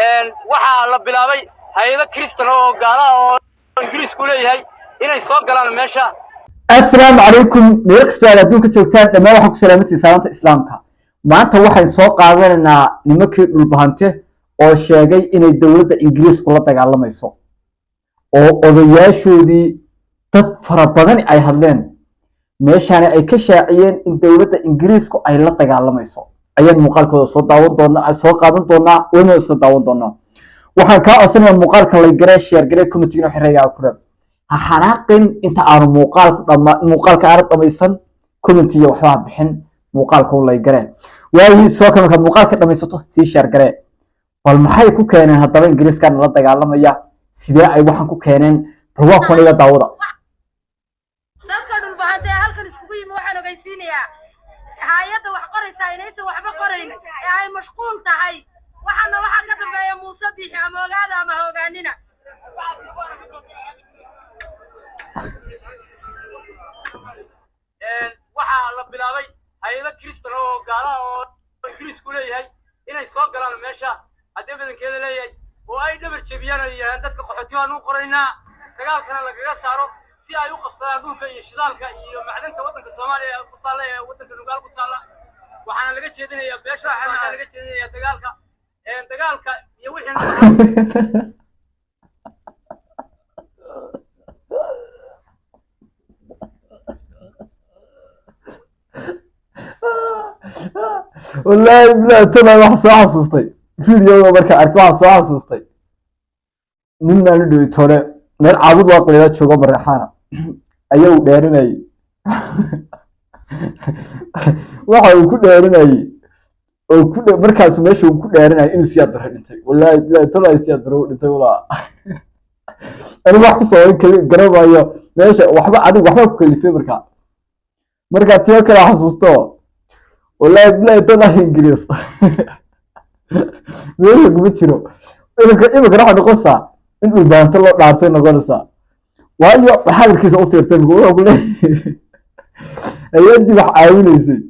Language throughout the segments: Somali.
waxaa la bilaabay hay'ado kristan oo gaala oo ingiriis ku leeyahay inay soo galaan meesha. assalaamu calaykum meel kastoo aad adduunka joogtaan dhammaan waxaan ku salaamantii salaanta islaamka. maanta waxaan soo qaadanaynaa nimankii dhulbahante oo sheegay inay dowladda ingiriisku la dagaalamayso oo odayaashoodii dad fara badan ay hadleen meeshaana ay ka shaaciyeen in dowladda ingiriisku ay la dagaalamayso ayaan muuqaalkooda soo qaadan doonaa wayna isla daawan doonaa. waxaan kaa codsanayaa muuqaalka la garee share garee commentiga xiriiraya ku reeb ha xanaaqin inta aanu muuqaalka aad dhamaysan commentiga waxba bixin muuqaalka la garee waayi soo kama muuqaalka dhamaysato si share garee bal maxay ku keeneen haddaba ingiriiska la dagaalamaya sidee ay waxaan ku keeneen ruuxa koniga daawada hay'adda wax qoraysa inaysan waxba qorayn ee ay mashquul tahay waxaana waxa ka dambeeya Muuse Biixi ama ogaada ama hoggaanina waxaa la bilaabay hay'ado kristan oo gaala oo ingiriis ku leeyahay inay soo galaan meesha haddii badankeeda leeyahay oo ay dhabar jebiyaan dadka qaxootiga u qoraynaa dagaalkana lagaga saaro si ay u qabsadaan dhulka iyo shidaalka iyo macdanta waddanka Soomaaliya ku taala ee waddanka Nugaal ku taala waxaana laga jeedinayaa beesha waxaana laga jeedinayaa dagaalka iyo wixii والله بلا تنا wax soo xasuustay video marka arkay wax soo xasuustay ninna la dhigay tore meel caabud waa qeybta jooga Marxaana ayuu dheerinay waxa uu ku dheerinay oo ku markaas meesha uu ku dheerinay inuu siyaad bar dhintay wallahi bilaa tolay siyaad bar dhintay wala ani wax ku soo garanayo meesha waxba ku kalifay marka tiyo kala xasuusto wallahi bilaa tolay ingiriis meesha kuma jiro imika raxa noqosa in uu baanto loo dhaartay noqonaysa waayo hadalkiisa u fiirsan wuxuu ku leeyahay ayadii wax caawinaysay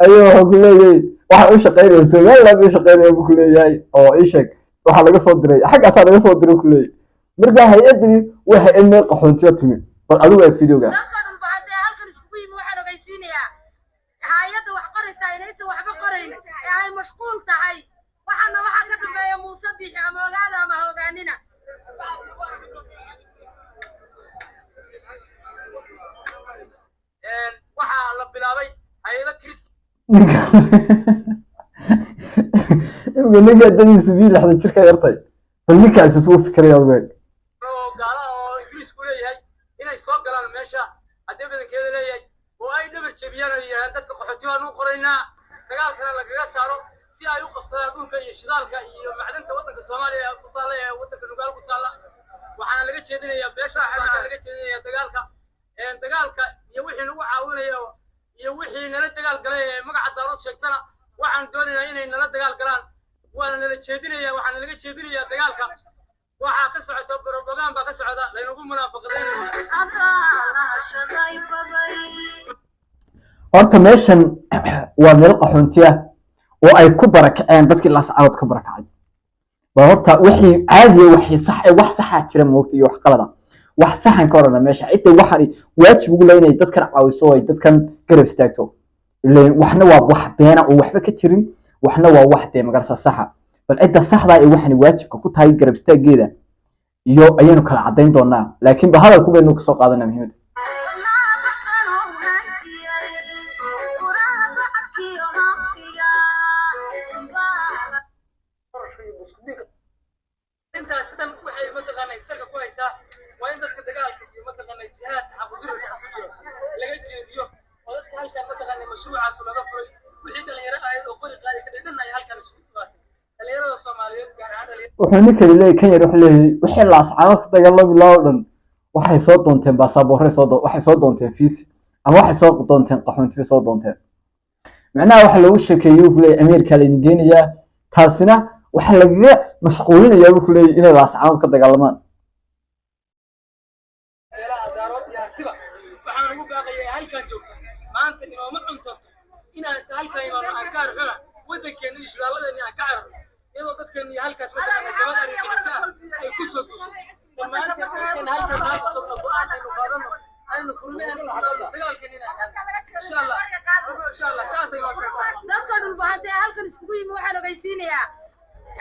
ayuu wuxuu ku leeyahay waxa uu shaqeynayay yalla uu shaqeynayay ku leeyahay oo ishag waxa laga soo diray xaggaas laga soo diray ku leeyahay marka hay'adii waxa in meel qaxoontiyo timid bal adigu ay videoga hay'adda wax qoraysa inaysan waxba qorayn ee ay mashquul tahay waxaana waxa ka dambeeya Muuse Biixi ama ogaada ama hoggaanina waxaa la bilaabay hay'ado kristan ninka dadiisa bii laxda jirka yartay bal ninkaas soo fikray adweeg oo gaala oo ingiriis ku leeyahay inay soo galaan meesha haddii badankeeda leeyahay oo ay dhabar jebiyaan dadka qaxootiga u qoraynaa dagaalkana lagaga saaro si ay u qabsadaan dhulka iyo shidaalka iyo macdanta waddanka Soomaaliya ku taala ee waddanka Nugaal ku taala waxaana laga jeedinayaa beesha waxaana laga jeedinayaa dagaalka iyo wixii lagu caawinayo iyo wixii nala dagaal galay ee magaca daarood sheegtana waxaan doonaynaa inay nala dagaal galaan waana nala jeedinayaa waxaana laga jeedinayaa dagaalka waxa ka socda propaganda baa ka socda laynagu munaafaqadeeyay horta meeshan waa meel qaxoontiya oo ay ku barakaceen dadkii la sacad ka barakacay ba horta wixii caadi wax sax jira moogta iyo wax qalada wax saxan ka orana meesha inta waxani waajib ugu leeyahay dadkan caawiso ay dadkan garab istaagto ileen waxna waa wax beena oo waxba ka jirin waxna waa wax de magarsa saxa bal cidda saxda ay waxani waajibka ku tahay garab istaageeda iyo ayaynu kala cadeyn doonaa laakiin ba hadalku baynu ka soo qaadanaa muhiimada wuxuu ninka leeyahay kan yar wuxuu leeyahay wixii la ascaanood dagaalami loo dhan waxay soo doonteen baasaboorre waxay soo doonteen fiisi ama waxay soo doonteen qaxoontiga soo doonteen macnaha waxa lagu sheekeeyay uu leeyahay Ameerika la ingeenaya taasina waxa lagaga mashquulinayaa uu leeyahay inay la ascaanood ka dagaalamaan waxaan ugu baaqayaa halkan joogto maanta inoo ma cunto inaan halkan imaano aan ka arxuna waddankeena iyo shaqaaladeena aan ka cararo iyadoo dadkeena halkaas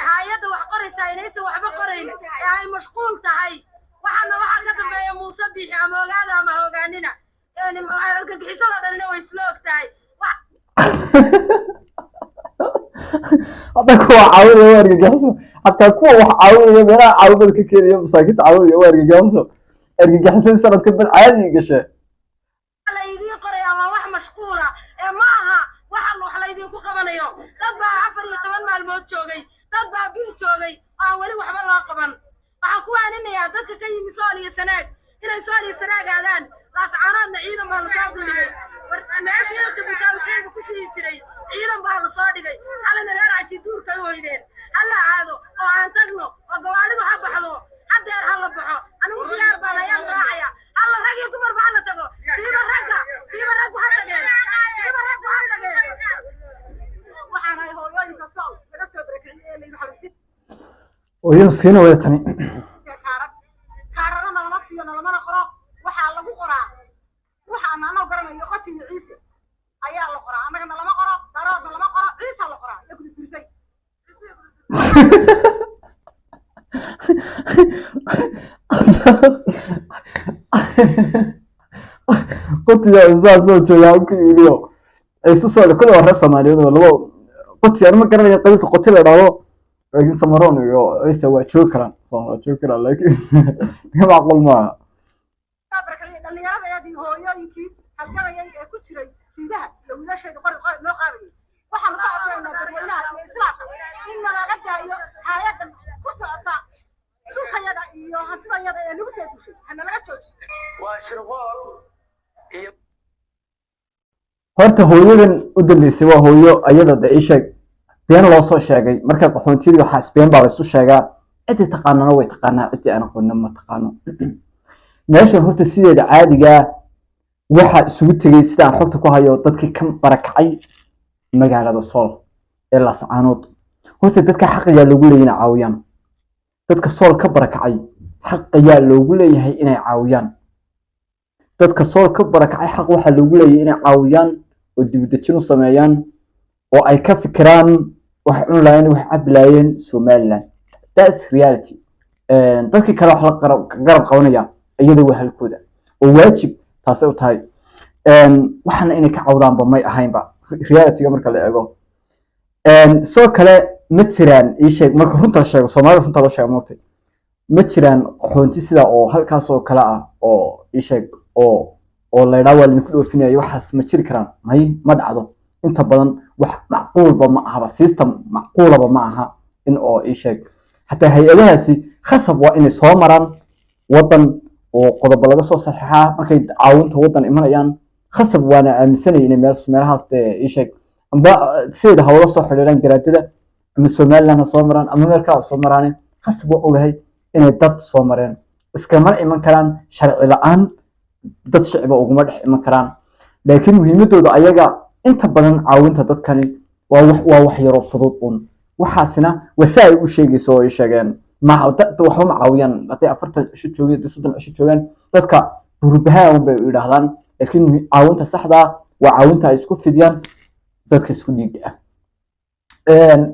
hay'adda wax qoraysaa inaysan waxba qorayn ee ay mashquul tahay waxaana waxaa ka dambeeya muuse biixi ama ogaada ama ogaanina argagixisada dhanina way isla og tahay hadda kuwa caawinaya waa argagaxso hataa kuwa wax caawinaya meelaha caawimada ka keenaya masaakiinta caawinaya waa argagaxso argagaxsan sanadka bad caadi gashay la idin qoray ama wax mashquula ee ma aha waxa wax la idin ku qabanayo dad baa 14 maalmood joogay dad baa bil joogay aan wali waxba loo qaban waxa ku aaninayaa dadka ka yimi Soomaaliya sanaad inay Soomaaliya sanaad aadaan laas caanaadna ciidan baa la soo dhigay meesha Jabuuti ku sii jiray ciidan baa la soo dhigay halna reer aji duurka u hoydeen hala aado oo aan tagno oo gawaalidu ha baxdo hadeer hala baxo anigu diyaar baa la yaan raacaya hala rag iyo dumar baa la tago siiba rag ha tageen waxaan ay hooyooyinka soo laga soo barakiciyay ilaa xarunta oo siina way tani kaarana lama fiyo lama qoro waxa lagu qoraa waxa aan garanayo qofkii ciise ayaa la qoraa anaga lama qoro daroodna lama qoro ciise la qoraa la kudi tirsay qutiya soo jooga ku yiriyo isu soo kala war Soomaaliyeed oo labo qutiya ma garanayo qaybta qoti la dhaado laakiin Samaroon iyo aysa waa joog karaan soo joog karaan laakiin ma macquul ma dhalinyarada hooyooyinkii halkaayay ee ku jiray sidaha wiilasheeda qor loo qaaday waxaan ka aqoonaa dadweynaha iyo islaamka in laga daayo hay'adan ku socota dhulkayada iyo hantidayada ee lagu soo dushay hana laga joojiyo waa shirqool iyo horta hooyadan u dambeysay waa hooyo ayada ay sheeg been loo soo sheegay marka qaxoontiyada waxa isbeen baa la isu sheegaa cid taqaanana way taqaanaa cid aan aqoon ma taqaano meesha horta sideeda caadiga waxa isugu tagay sidaan xogta ku hayo dadkii ka barakacay magaalada Sool ee la sacaanood horta dadka xaq ayaa lagu leeyahay caawiyaan dadka Sool ka barakacay xaq ayaa lagu leeyahay inay caawiyaan dadka Sool ka barakacay xaq waxa lagu leeyahay inay caawiyaan oo dibadajin u sameeyaan oo ay ka fikiraan wax cunlayeen wax cablaayeen Somaliland that's reality dadkii kale wax la garab qabanaya iyada waa halkooda oo waajib taas ay u tahay waxana inay ka cawdaanba may ahaynba reality-ga marka la eego soo kale ma jiraan ii sheeg marka runta sheego Soomaaliya runta loo sheego mootay ma jiraan qoonti sida oo halkaas oo kala ah oo ii sheeg oo la yiraahdo waa ku dhoofinaya waxaas ma jiri karaan ma dhacdo inta badan wax macquulba ma aha system macquulaba ma aha in oo ii sheeg hatta hay'adahaasi khasab waa inay soo maraan wadan oo qodob laga soo saxaa markay caawinta wadan imanayaan khasab waana aaminsanay in meelahaas ii sheeg amba sida hawlo soo xiriiraan garaadada ama Somaliland soo maraan ama meel kale soo maraan khasab oo ogahay inay dad soo mareen iska mar iman karaan sharci la'aan dad shacab ugu dhex iman karaan laakiin muhiimadooda ayaga inta badan caawinta dadkani waa wax yar oo fudud waxaasina wasaay u sheegayso oo ay sheegeen ma waxba ma caawiyaan haday 40 cisho joogeen 30 cisho joogeen dadka burbahaan bay u yiraahdaan laakiin caawinta saxda waa caawinta ay isku fidiyaan dadka isku dhiiga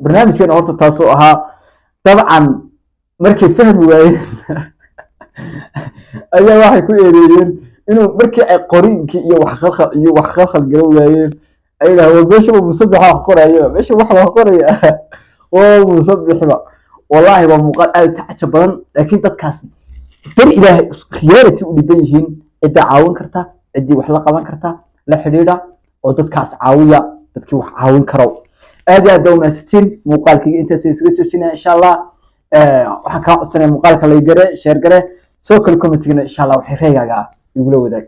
barnaamijkan horta taas oo ahaa dabcan markay fahmi waayeen ayaa waxay ku eedeeyeen inuu markii ay qoriinkii iyo wax khalkhal garow waayeen ay yiraahdeen meesha musabbixa wax qorayo meesha wax qoraya oo musabbixiba والله هو مقال تعجب بدن لكن dadkaas dar ilaahay khiyaarati u dhiban yihiin cid caawin karta cid wax la qaban karta la xiriira oo dadkaas caawiya dadkii wax caawin karo aad iyo aad u mahadsantiin muuqaalkii inta si isga joojinaa insha Allah waxaan ka codsanay muuqaalka la gare share gare soo kale comment-gina insha Allah waxay reegaga igula wadaag